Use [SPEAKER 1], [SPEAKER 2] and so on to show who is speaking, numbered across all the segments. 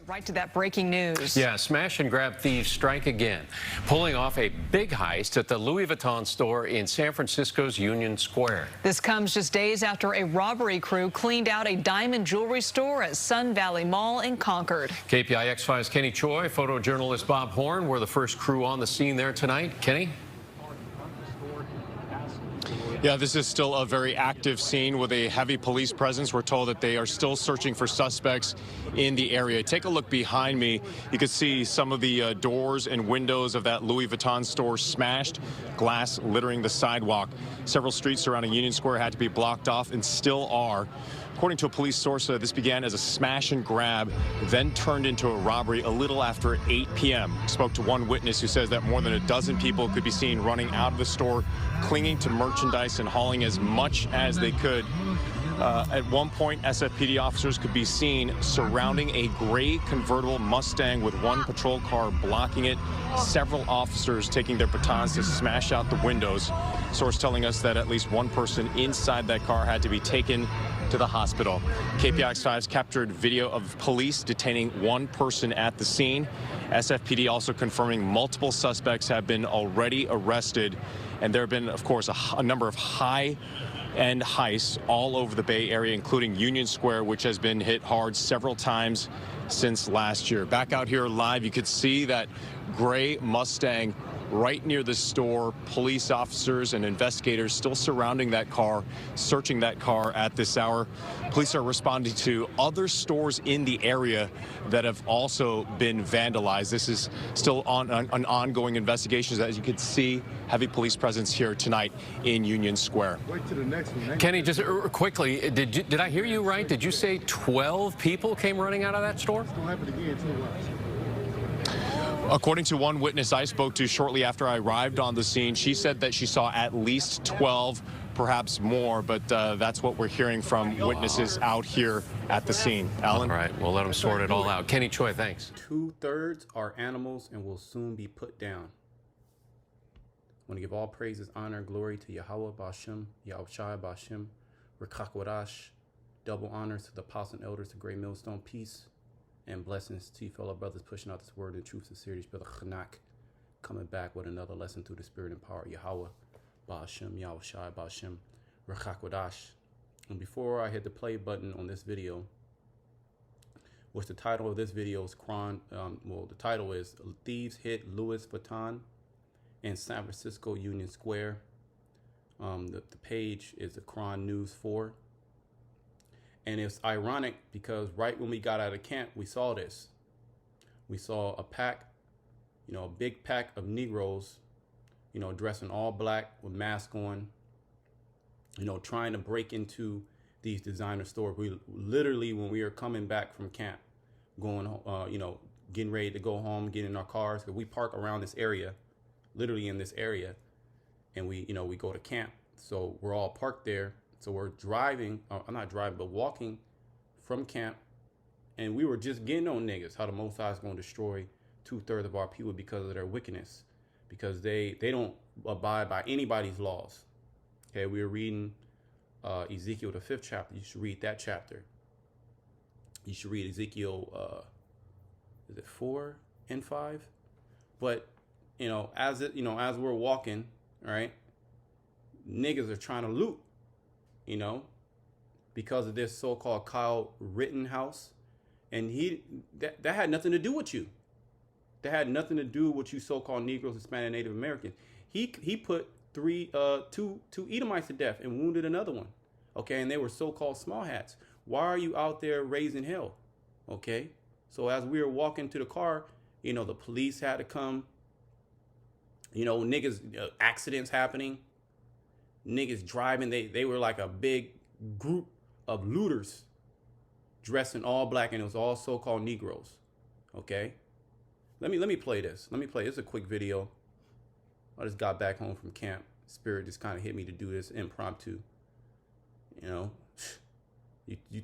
[SPEAKER 1] Right to that breaking news.
[SPEAKER 2] Yeah, smash and grab thieves strike again, pulling off a big heist at the Louis Vuitton store in San Francisco's Union Square.
[SPEAKER 1] This comes just days after a robbery crew cleaned out a diamond jewelry store at Sun Valley Mall in Concord.
[SPEAKER 2] KPIX5's Kenny Choi, photojournalist Bob Horn were the first crew on the scene there tonight. Kenny?
[SPEAKER 3] Yeah, this is still a very active scene with a heavy police presence. We're told that they are still searching for suspects in the area. Take a look behind me. You can see some of the doors and windows of that Louis Vuitton store smashed, glass littering the sidewalk. Several streets surrounding Union Square had to be blocked off and still are. According to a police source, this began as a smash and grab, then turned into a robbery a little after 8 p.m. Spoke to one witness who says that more than a dozen people could be seen running out of the store, clinging to merchandise and hauling as much as they could. At one point, SFPD officers could be seen surrounding a gray convertible Mustang with one patrol car blocking it. Several officers taking their batons to smash out the windows. Source telling us that at least one person inside that car had to be taken to the hospital. KPIX5's captured video of police detaining one person at the scene. SFPD also confirming multiple suspects have been already arrested. And there have been, of course, a number of high-end heists all over the Bay Area, including Union Square, which has been hit hard several times since last year. Back out here live, you could see that gray Mustang right near the store. Police officers and investigators still surrounding that car, searching that car at this hour. Police are responding to other stores in the area that have also been vandalized. This is still on an ongoing investigation. As you can see, heavy police presence here tonight in Union Square.
[SPEAKER 4] Wait to the next one.
[SPEAKER 2] Kenny, just quickly, did I hear you right? Did you say 12 people came running out of that store?
[SPEAKER 4] It's gonna happen again too.
[SPEAKER 3] According to one witness I spoke to shortly after I arrived on the scene, she said that she saw at least 12, perhaps more, but that's what we're hearing from witnesses out here at the scene. Alan?
[SPEAKER 2] All right, we'll let them sort it all out. Kenny Choi, thanks.
[SPEAKER 5] 2/3 are animals and will soon be put down. I want to give all praises, honor, and glory to Yahweh Ba'Shem, Yahushua Ba'Shem, Rekakwadash. Double honors to the apostles and elders, the great millstone, peace and blessings to you fellow brothers pushing out this word in truth, sincerity, brother Chanak, coming back with another lesson through the spirit and power of Yahweh, Ba'Shem, Yahushua, Ba'Shem, Rechakwadash. And before I hit the play button on this video, which the title of this video is the title is Thieves Hit Louis Vuitton in San Francisco Union Square. The page is the Cron News 4. And it's ironic because right when we got out of camp, we saw this. We saw a pack, a big pack of Negroes, dressed in all black with masks on, trying to break into these designer stores. We literally, when we were coming back from camp, going, getting ready to go home, getting in our cars, because we park around this area, literally in this area, and we go to camp. So we're all parked there. So we're driving, I'm not driving, but walking from camp, and we were just getting on niggas, how the Most High is going to destroy 2/3 of our people because of their wickedness, because they don't abide by anybody's laws. Okay, we were reading Ezekiel, the 5th chapter. You should read that chapter. You should read Ezekiel, is it 4 and 5? But, as we're walking, right, niggas are trying to loot. Because of this so-called Kyle Rittenhouse, and that had nothing to do with you. That had nothing to do with you so-called Negroes, Hispanic, Native Americans. He put two Edomites to death and wounded another one. Okay, and they were so-called small hats. Why are you out there raising hell? Okay, so as we were walking to the car, the police had to come. Niggas, accidents happening. Niggas driving, they were like a big group of looters dressed in all black, and it was all so-called Negroes. Okay, let me play this. It's a quick video. I just got back home from camp. Spirit just kind of hit me to do this impromptu. The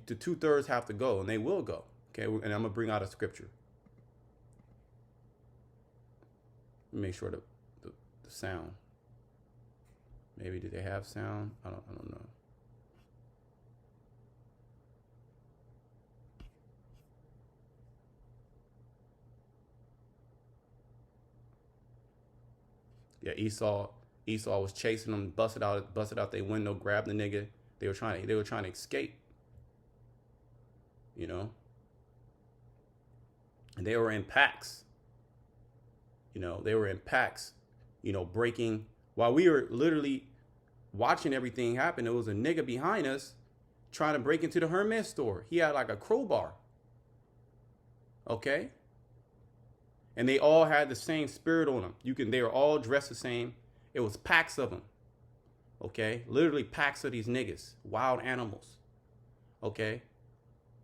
[SPEAKER 5] 2/3 have to go, and they will go. Okay, and I'm gonna bring out a scripture. Make sure the sound. Maybe do they have sound? I don't know. Yeah, Esau was chasing them, busted out their window, grabbed the nigga. They were trying to escape. You know? And they were in packs. You know, they were in packs, you know, breaking. While we were literally watching everything happen, there was a nigga behind us trying to break into the Hermes store. He had like a crowbar. Okay? And they all had the same spirit on them. They were all dressed the same. It was packs of them. Okay? Literally packs of these niggas. Wild animals. Okay?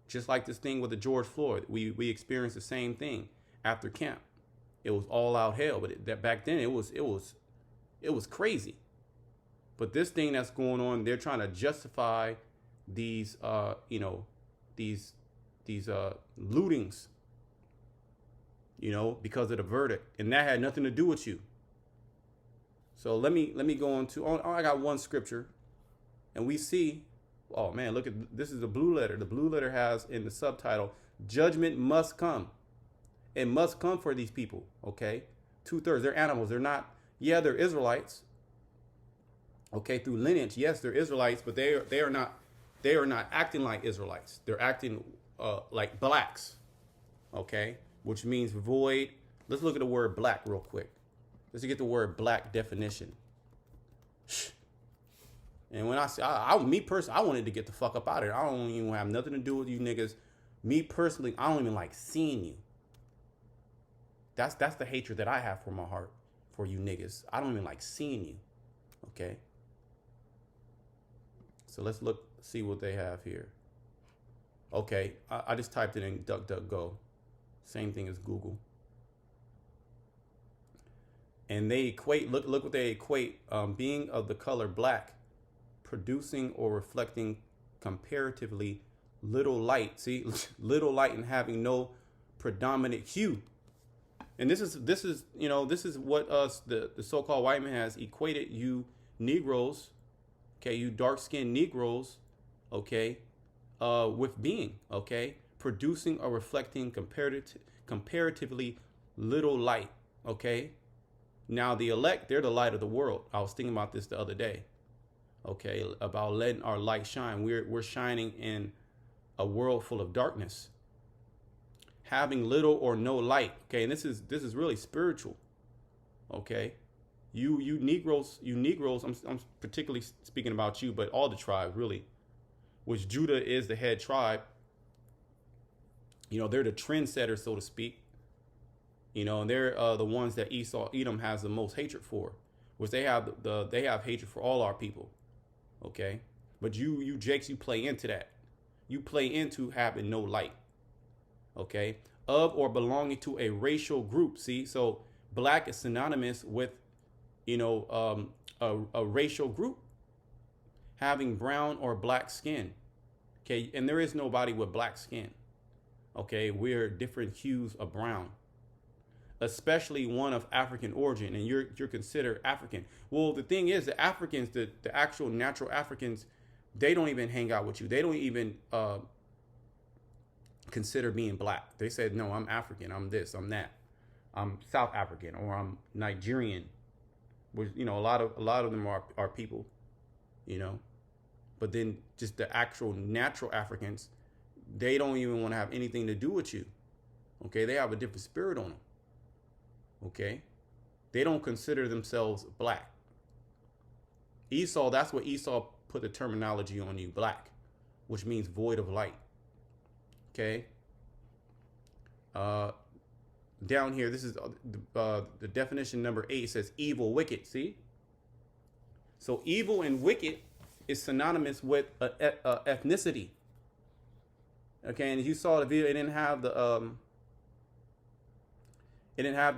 [SPEAKER 5] Just like this thing with the George Floyd. We experienced the same thing after camp. It was all out hell, but back then it was crazy. But this thing that's going on, they're trying to justify these these lootings, you know, because of the verdict, and that had nothing to do with you. So let me go on to I got one scripture, and we see, oh man, look at this is the blue letter. The blue letter has in the subtitle, judgment must come. It must come for these people, okay? 2/3, they're animals. They're not, yeah, they're Israelites. Okay, through lineage, yes, they're Israelites, but they are not acting like Israelites. They're acting like blacks, okay? Which means void. Let's look at the word black real quick. Let's get the word black definition. And when I say, me personally, I wanted to get the fuck up out of here. I don't even have nothing to do with you niggas. Me personally, I don't even like seeing you. That's the hatred that I have for my heart for you niggas. I don't even like seeing you. Okay. So let's see what they have here. Okay, I just typed it in DuckDuckGo. Same thing as Google. And they equate, look what they equate, being of the color black, producing or reflecting comparatively little light. See, little light and having no predominant hue. And this is what us the so-called white man has equated you Negroes, okay, you dark-skinned Negroes, okay, with being, okay, producing or reflecting comparatively little light, okay. Now the elect, they're the light of the world. I was thinking about this the other day, okay, about letting our light shine. We're shining in a world full of darkness. Having little or no light, okay, and this is really spiritual, okay. You Negroes, I'm particularly speaking about you, but all the tribes really, which Judah is the head tribe. You know, they're the trendsetters, so to speak. You know, and they're the ones that Edom has the most hatred for, which they have hatred for all our people, okay. But you Jakes, you play into that. You play into having no light. Okay, of or belonging to a racial group. See, so black is synonymous with, you know, a racial group, having brown or black skin. Okay, and there is nobody with black skin. Okay, we're different hues of brown, especially one of African origin, and you're considered African. Well, the thing is, the Africans, the actual natural Africans, they don't even hang out with you. They don't even consider being black. They said, no, I'm African, I'm this, I'm that, I'm South African, or I'm Nigerian, which, you know, a lot of them are people, you know. But then just the actual natural Africans, they don't even want to have anything to do with you. Okay, they have a different spirit on them. Okay, they don't consider themselves black. Esau, that's what Esau put the terminology on you, black, which means void of light. Okay. Down here, this is the definition number 8. It says evil, wicked. See? So evil and wicked is synonymous with ethnicity. Okay, and you saw the video, it didn't have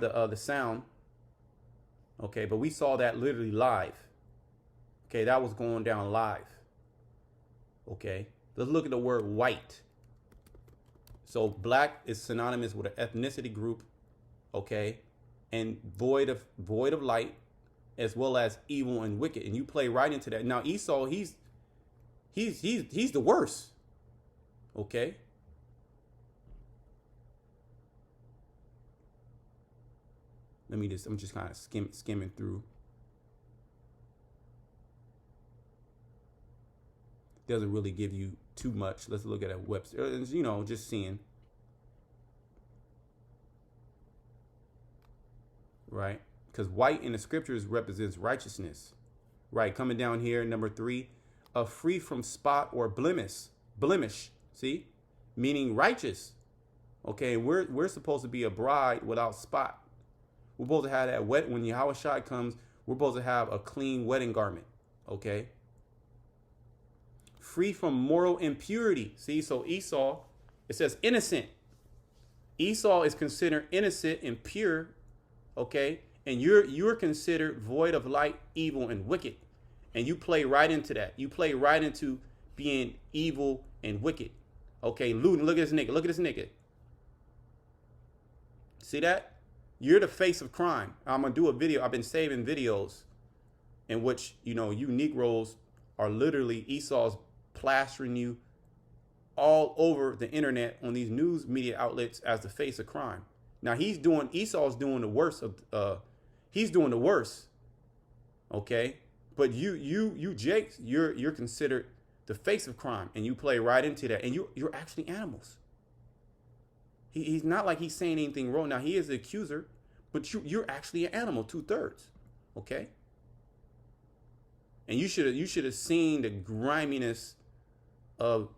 [SPEAKER 5] the sound. Okay, but we saw that literally live. Okay, that was going down live. Okay, let's look at the word white. So black is synonymous with an ethnicity group, okay, and void of light, as well as evil and wicked. And you play right into that. Now Esau, he's the worst. Okay. I'm just kind of skimming through. Doesn't really give you too much. Let's look at a Webster, you know, just seeing. Right? Because white in the scriptures represents righteousness. Right? Coming down here, number 3, free from spot or blemish. See? Meaning righteous. Okay, we're supposed to be a bride without spot. We're supposed to have that when Yahushua comes, we're supposed to have a clean wedding garment. Okay? Free from moral impurity. See, so Esau, it says innocent. Esau is considered innocent and pure. Okay? And you're considered void of light, evil, and wicked. And you play right into that. You play right into being evil and wicked. Okay, looting. Look at this nigga. Look at this nigga. See that? You're the face of crime. I'm going to do a video. I've been saving videos in which, you know, you Negroes are literally Esau's plastering you all over the internet on these news media outlets as the face of crime. Now Esau's doing the worst of, he's doing the worst. Okay. But you Jakes, you're considered the face of crime, and you play right into that. And you're actually animals. He's not like he's saying anything wrong. Now he is the accuser, but you're actually an animal, 2/3. Okay. And you should have seen the griminess of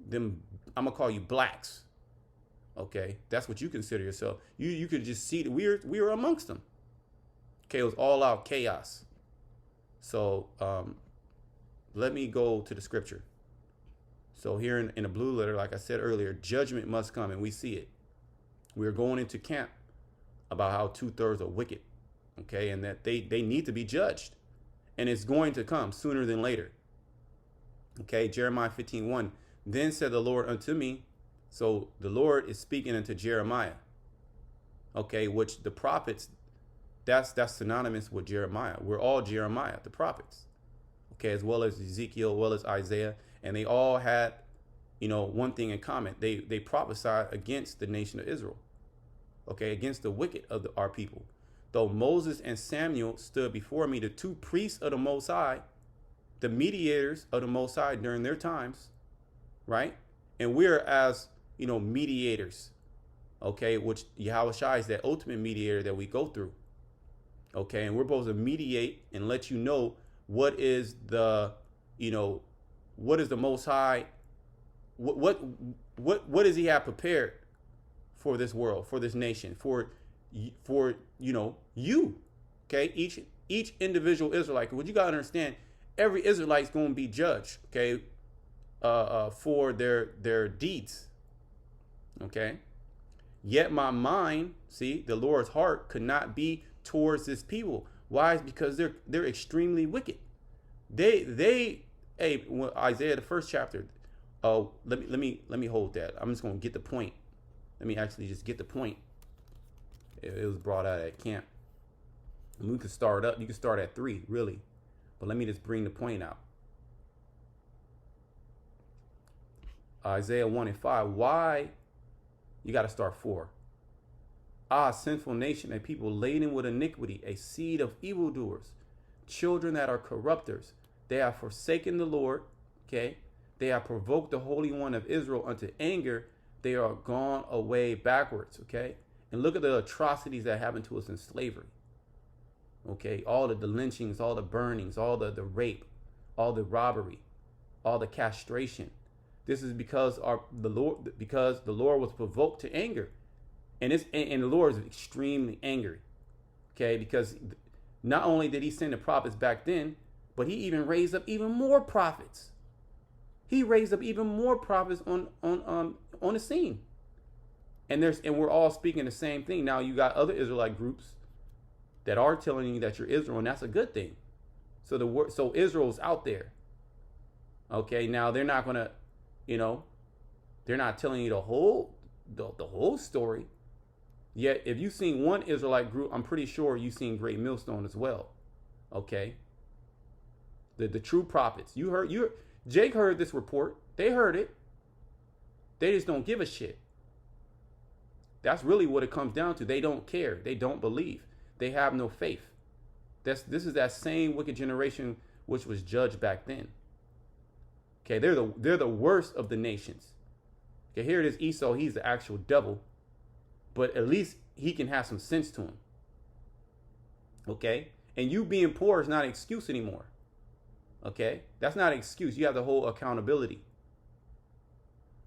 [SPEAKER 5] them. I'm gonna call you blacks. Okay, that's what you consider yourself. You could just see that we were amongst them. Okay, it was all out chaos. So let me go to the scripture. So here in the blue letter, like I said earlier, judgment must come, and we see it. We're going into camp about how 2/3 are wicked. Okay, and that they need to be judged. And it's going to come sooner than later. Okay, Jeremiah 15:1. Then said the Lord unto me. So the Lord is speaking unto Jeremiah. Okay, which the prophets, that's synonymous with Jeremiah. We're all Jeremiah, the prophets. Okay, as well as Ezekiel, as well as Isaiah. And they all had, you know, one thing in common. They prophesied against the nation of Israel. Okay, against the wicked of our people. Though Moses and Samuel stood before me, the 2 priests of the Most High, the mediators of the Most High during their times, right? And we're as, you know, mediators, okay, which Yahushua is that ultimate mediator that we go through, okay? And we're supposed to mediate and let you know what is the, you know, what is the Most High, what does he have prepared for this world, for this nation, for you know, you, okay? Each individual Israelite, what you got to understand, every Israelite's going to be judged, okay, for their deeds, okay? Yet my mind, see, the Lord's heart could not be towards this people. Why? It's because they're extremely wicked. Hey, Isaiah, the 1st chapter. Let me hold that. I'm just going to get the point. Let me actually just get the point. It was brought out at camp. And we could start up. You can start at 3, really. But let me just bring the point out. Isaiah 1:5. Why? You got to start 4. Sinful nation, a people laden with iniquity, a seed of evildoers, children that are corrupters. They have forsaken the Lord. Okay. They have provoked the Holy One of Israel unto anger. They are gone away backwards. Okay. And look at the atrocities that happened to us in slavery. Okay, all the lynchings, all the burnings, all the rape, all the robbery, all the castration. This is because the Lord was provoked to anger, and the Lord is extremely angry. Okay, because not only did he send the prophets back then, but he even raised up even more prophets. He raised up even more prophets on the scene. And we're all speaking the same thing. Now you got other Israelite groups that are telling you that you're Israel, and that's a good thing. So Israel's out there. Okay, now they're not gonna, you know, they're not telling you the whole story. Yet if you've seen one Israelite group, I'm pretty sure you've seen Great Millstone as well. Okay. The true prophets. Jake heard this report. They heard it. They just don't give a shit. That's really what it comes down to. They don't care. They don't believe. They have no faith. This is that same wicked generation which was judged back then. Okay, they're the worst of the nations. Okay, here it is, Esau, he's the actual devil, but at least he can have some sense to him. Okay, and you being poor is not an excuse anymore. Okay, that's not an excuse. You have the whole accountability.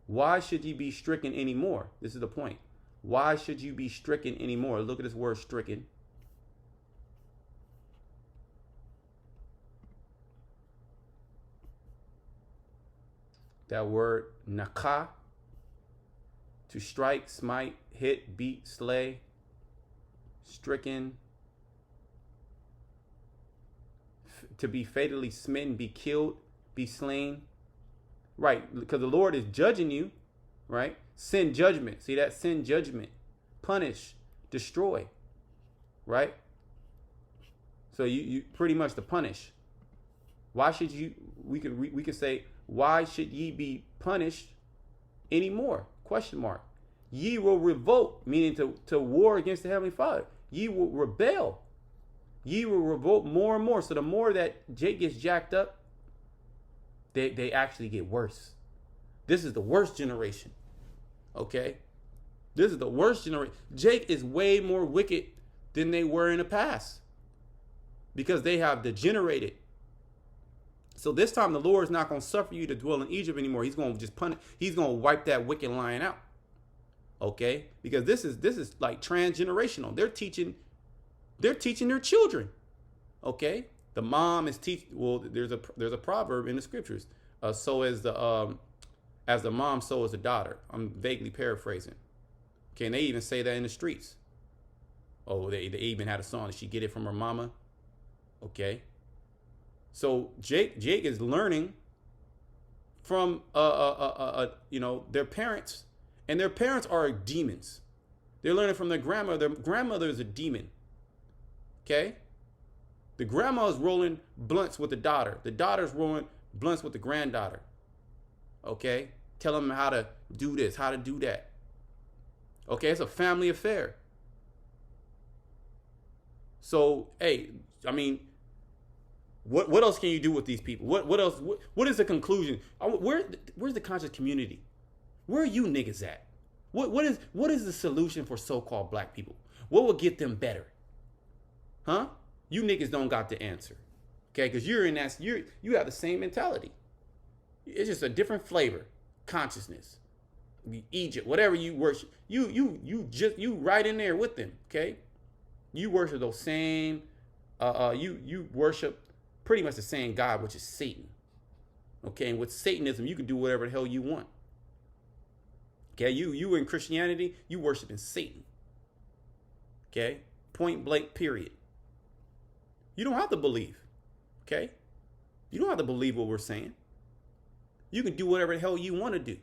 [SPEAKER 5] Why should you be stricken anymore? This is the point. Why should you be stricken anymore? Look at this word stricken. That word nakah, to strike, smite, hit, beat, slay, stricken, to be fatally smitten, be killed, be slain. Right, because the Lord is judging you, right? Send judgment. See that? Send judgment. Punish, destroy, right? So you pretty much to punish. Why should you, we could say, why should ye be punished anymore? Question mark. Ye will revolt, meaning to war against the Heavenly Father. Ye will rebel. Ye will revolt more and more. So the more that Jake gets jacked up, they actually get worse. This is the worst generation. Okay? This is the worst generation. Jake is way more wicked than they were in the past because they have degenerated. So this time the Lord is not going to suffer you to dwell in Egypt anymore. He's going to just punish. He's going to wipe that wicked lion out. Okay? Because this is like transgenerational. They're teaching their children. Okay? The mom is teaching. Well, there's a proverb in the scriptures. So as the mom, so is the daughter. I'm vaguely paraphrasing. Okay, and they even say that in the streets. Oh, they even had a song. Did she get it from her mama? Okay. So Jake is learning from their parents, and their parents are demons. They're learning from their grandmother. Their grandmother is a demon. Okay. The grandma is rolling blunts with the daughter. The daughter's rolling blunts with the granddaughter. Okay? Tell them how to do this, how to do that. Okay? It's a family affair. So, hey, I mean, what else can you do with these people? What else? What is the conclusion? Where's the conscious community? Where are you niggas at? What is the solution for so-called black people? What will get them better? Huh? You niggas don't got the answer, okay? Because you have the same mentality. It's just a different flavor, consciousness. Egypt, whatever you worship, you right in there with them, okay? You worship those same, you worship pretty much the same God, which is Satan, okay? And with Satanism, you can do whatever the hell you want, okay? You in Christianity, you worshiping Satan, okay? Point blank, period. You don't have to believe, okay? You don't have to believe what we're saying. You can do whatever the hell you want to do.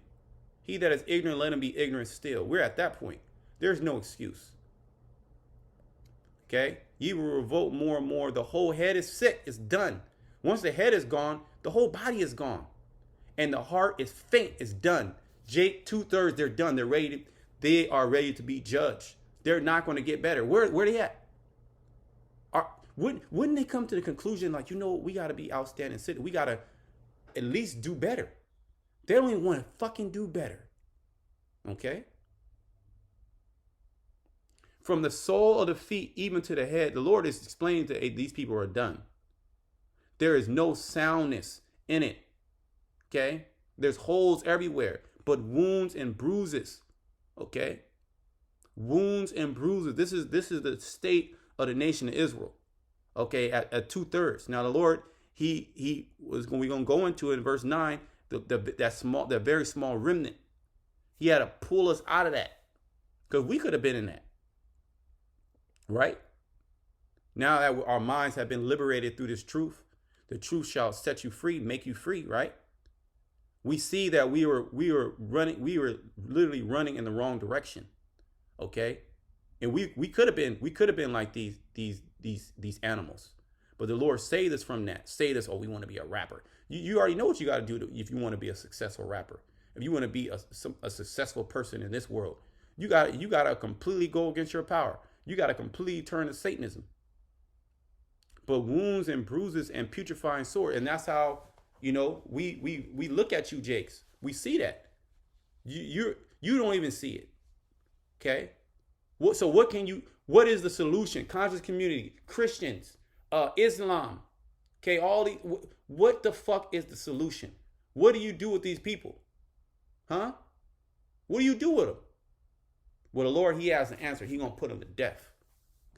[SPEAKER 5] He that is ignorant, let him be ignorant still. We're at that point. There's no excuse. Okay? Ye will revolt more and more. The whole head is sick. It's done. Once the head is gone, the whole body is gone. And the heart is faint. It's done. Jake, 2/3, they're done. They are ready to be judged. They're not going to get better. Where they at? Wouldn't they come to the conclusion, like, we got to be outstanding citizens. We got to at least do better. They don't even want to fucking do better. Okay? From the sole of the feet even to the head, the Lord is explaining to these people are done. There is no soundness in it. Okay? There's holes everywhere, but wounds and bruises. Okay? Wounds and bruises. This is the state of the nation of Israel. Okay, at 2/3. Now the Lord, we're gonna go into it in verse 9. That very small remnant. He had to pull us out of that, because we could have been in that. Right? Now that our minds have been liberated through this truth, the truth shall set you free, make you free. Right? We see that we were literally running in the wrong direction. Okay, and we could have been like these animals, but the Lord saved us from that. Saved us. Oh, we want to be a rapper. You already know what you got to do if you want to be a successful rapper. If you want to be a successful person in this world, you got to completely go against your power. You got to completely turn to Satanism. But wounds and bruises and putrefying sore. And that's how, we look at you, Jakes. We see that. You don't even see it. Okay? So what is the solution? Conscious community, Christians, Islam. Okay, what the fuck is the solution? What do you do with these people? Huh? What do you do with them? Well, the Lord, he has an answer. He's going to put them to death.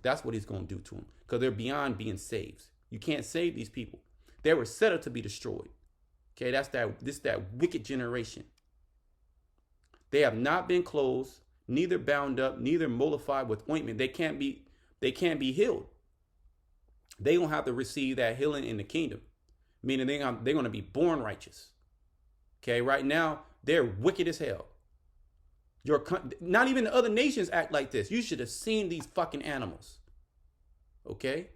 [SPEAKER 5] That's what he's going to do to them. Because they're beyond being saved. You can't save these people. They were set up to be destroyed. Okay, this is that wicked generation. They have not been closed, neither bound up, neither mollified with ointment. They can't be healed. They don't have to receive that healing in the kingdom. Meaning they're going to be born righteous. Okay, right now, they're wicked as hell. Not even the other nations act like this. You should have seen these fucking animals. Okay?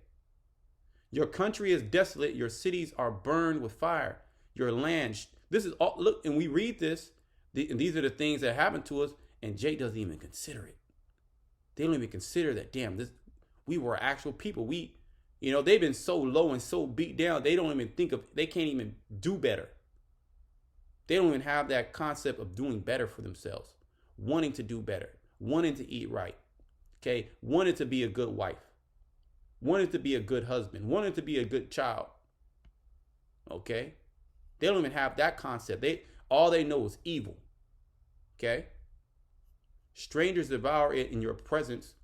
[SPEAKER 5] Your country is desolate. Your cities are burned with fire. Your land. This is all. Look, and we read this. And these are the things that happen to us. And Jay doesn't even consider it. They don't even consider that. Damn, we were actual people. They've been so low and so beat down. They don't even they can't even do better. They don't even have that concept of doing better for themselves. Wanting to do better, wanting to eat right, okay, wanting to be a good wife, wanting to be a good husband, wanting to be a good child, okay? They don't even have that concept. All they know is evil, okay? Strangers devour it in your presence,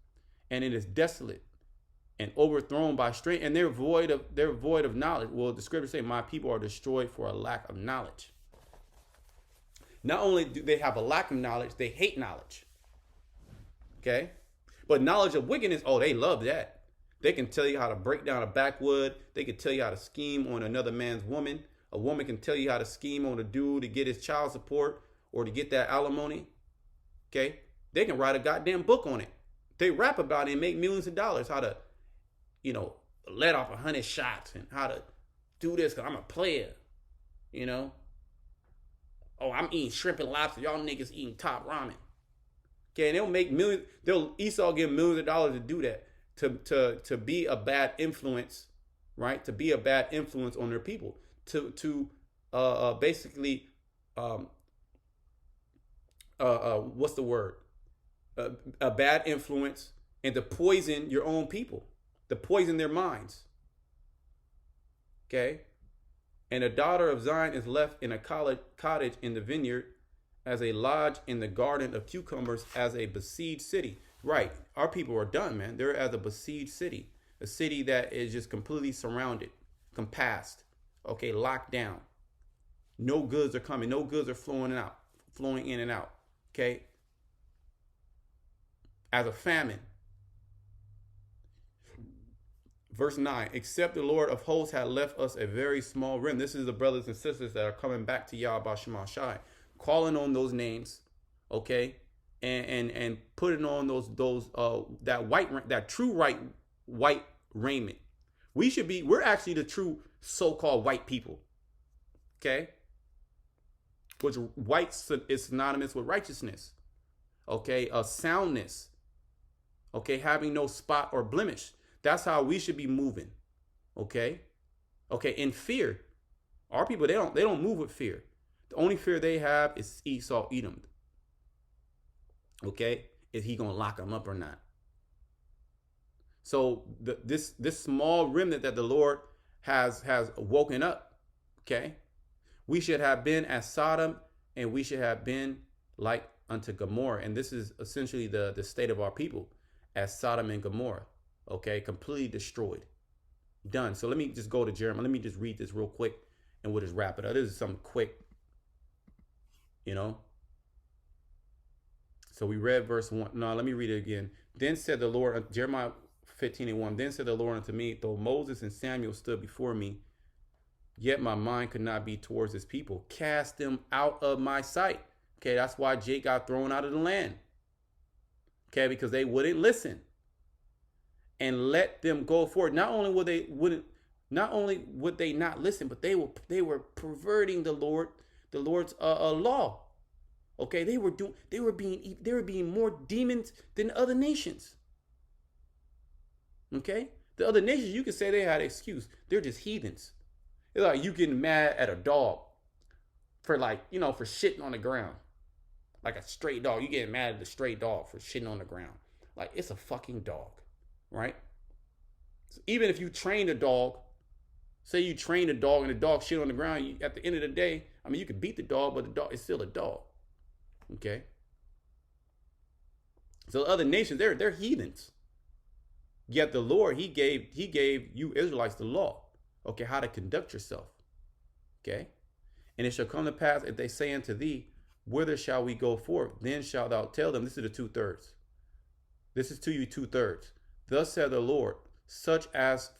[SPEAKER 5] and it is desolate and overthrown by strangers, and they're void of knowledge. Well, the scriptures say, my people are destroyed for a lack of knowledge. Not only do they have a lack of knowledge, they hate knowledge. Okay? But knowledge of wickedness, they love that. They can tell you how to break down a backwood. They can tell you how to scheme on another man's woman. A woman can tell you how to scheme on a dude to get his child support or to get that alimony. Okay? They can write a goddamn book on it. They rap about it and make millions of dollars. How to, let off 100 shots and how to do this because I'm a player. Oh, I'm eating shrimp and lobster. Y'all niggas eating top ramen. Okay, and they'll make millions. Esau give millions of dollars to do that. To be a bad influence, right? To be a bad influence on their people. Basically, what's the word? A bad influence and to poison your own people. To poison their minds. Okay? And a daughter of Zion is left in a cottage in the vineyard, as a lodge in the garden of cucumbers, as a besieged city. Right. Our people are done, man. They're as a besieged city. A city that is just completely surrounded, compassed, okay, locked down. No goods are coming. No goods are flowing in and out. Okay. As a famine. Verse 9, except the Lord of hosts had left us a very small remnant. This is the brothers and sisters that are coming back to Yahweh Shema Shai, calling on those names, okay, and putting on that true white raiment. We're actually the true so-called white people, okay, which white is synonymous with righteousness, okay, soundness, okay, having no spot or blemish. That's how we should be moving. Okay? Okay, in fear. Our people, they don't move with fear. The only fear they have is Esau Edom. Okay? Is he gonna lock them up or not? So this small remnant that the Lord has woken up, okay? We should have been as Sodom, and we should have been like unto Gomorrah. And this is essentially the state of our people, as Sodom and Gomorrah. Okay, completely destroyed. Done. So let me just go to Jeremiah. Let me just read this real quick and we'll just wrap it up. This is something quick, So we read verse 1. No, let me read it again. Then said the Lord, Jeremiah 15:1. Then said the Lord unto me, though Moses and Samuel stood before me, yet my mind could not be towards his people. Cast them out of my sight. Okay, that's why Jake got thrown out of the land. Okay, because they wouldn't listen. And let them go forward. Not only would they not listen, but they were perverting the Lord's law. Okay, they were being more demons than other nations. Okay? The other nations, you can say they had an excuse. They're just heathens. It's like you getting mad at a dog for for shitting on the ground. Like a stray dog. You getting mad at the stray dog for shitting on the ground. Like, it's a fucking dog, right? So even if you train a dog, say you train a dog and the dog shit on the ground, at the end of the day, I mean, you could beat the dog, but the dog is still a dog. Okay? So other nations, they're heathens. Yet the Lord, he gave you Israelites the law, okay, how to conduct yourself. Okay? And it shall come to pass, if they say unto thee, whither shall we go forth? Then shalt thou tell them, this is the 2/3. This is to you 2/3. Thus said the Lord, such as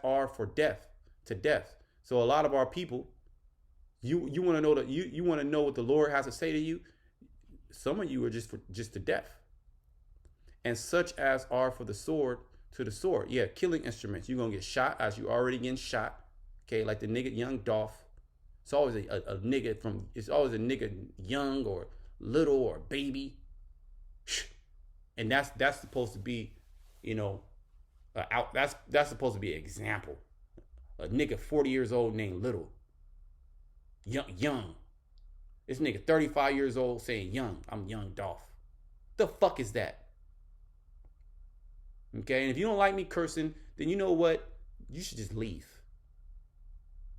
[SPEAKER 5] are for death, to death. So a lot of our people, you want to know that you want to know what the Lord has to say to you. Some of you are just to death. And such as are for the sword, to the sword. Yeah, killing instruments. You're gonna get shot as you already getting shot. Okay, like the nigga young Dolph. It's always a nigga it's always a nigga young or little or baby. And that's supposed to be, that's supposed to be an example. A nigga 40 years old named Little. Young. This nigga 35 years old saying young. I'm young Dolph. The fuck is that? Okay, and if you don't like me cursing, then you know what? You should just leave.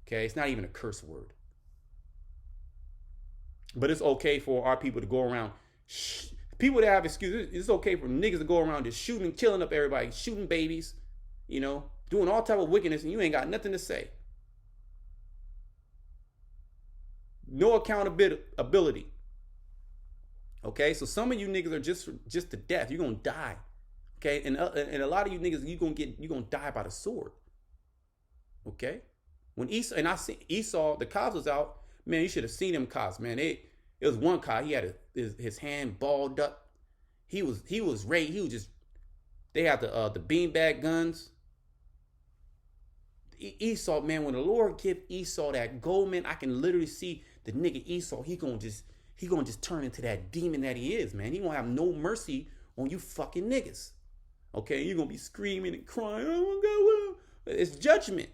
[SPEAKER 5] Okay, it's not even a curse word. But it's okay for our people to go around, people that have excuses, it's okay for niggas to go around just shooting, killing up everybody, shooting babies, doing all type of wickedness, and you ain't got nothing to say. No accountability. Okay, so some of you niggas are just to death. You're gonna die. Okay, and a lot of you niggas, you're gonna die by the sword. Okay, when Esau, and I see Esau, the cops was out, man, you should have seen them cops, man. It was one cop, he had his hand balled up. He was ready, they had the beanbag guns. Esau, man, when the Lord give Esau that gold, man, I can literally see the nigga Esau, he gonna just turn into that demon that he is, man. He won't have no mercy on you fucking niggas. Okay, you're gonna be screaming and crying, oh my God, well, it's judgment.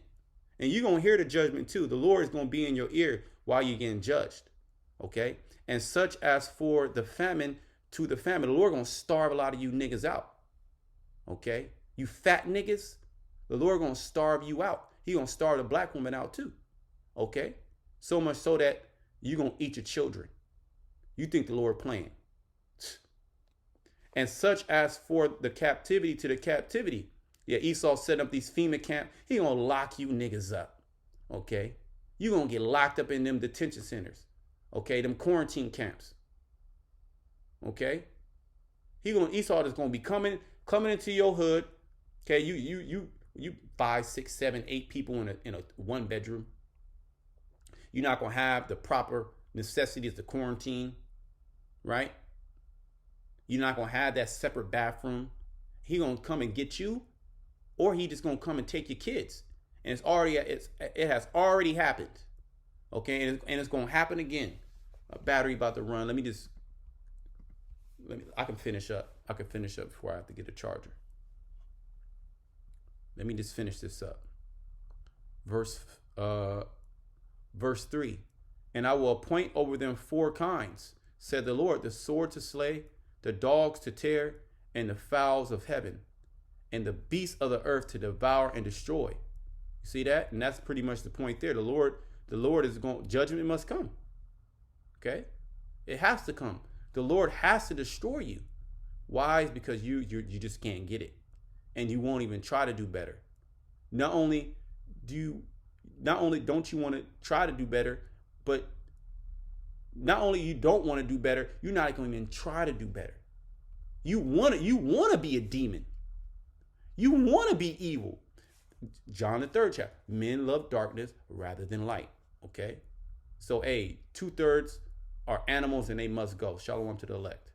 [SPEAKER 5] And you're gonna hear the judgment too. The Lord is gonna be in your ear while you're getting judged. Okay? And such as for the famine, to the famine, the Lord gonna starve a lot of you niggas out. Okay? You fat niggas, the Lord gonna starve you out. He gonna starve the black woman out too. Okay? So much so that you're gonna eat your children. You think the Lord playing. And such as for the captivity, to the captivity. Yeah, Esau set up these FEMA camp. He gonna lock you niggas up. Okay? You gonna get locked up in them detention centers. Okay? Them quarantine camps. Okay? Esau is gonna be coming into your hood. Okay, you 5, 6, 7, 8 people in a 1 bedroom. You're not gonna have the proper necessities to quarantine, right? You're not gonna have that separate bathroom. He gonna come and get you, or he just gonna come and take your kids. And it has already happened. Okay, and it's gonna happen again. A battery about to run. I can finish up. I can finish up before I have to get a charger. Let me just finish this up. Verse 3. And I will appoint over them 4 kinds, said the Lord, the sword to slay, the dogs to tear, and the fowls of heaven, and the beasts of the earth to devour and destroy. You see that? And that's pretty much the point there. The Lord is going, judgment must come. Okay? It has to come. The Lord has to destroy you. Why? Because you just can't get it. And you won't even try to do better. Not only don't you want to try to do better, but not only you don't want to do better, you're not going to even try to do better. You want to be a demon. You want to be evil. John the 3rd chapter. Men love darkness rather than light. Okay? So 2/3 are animals and they must go. Shalom to the elect.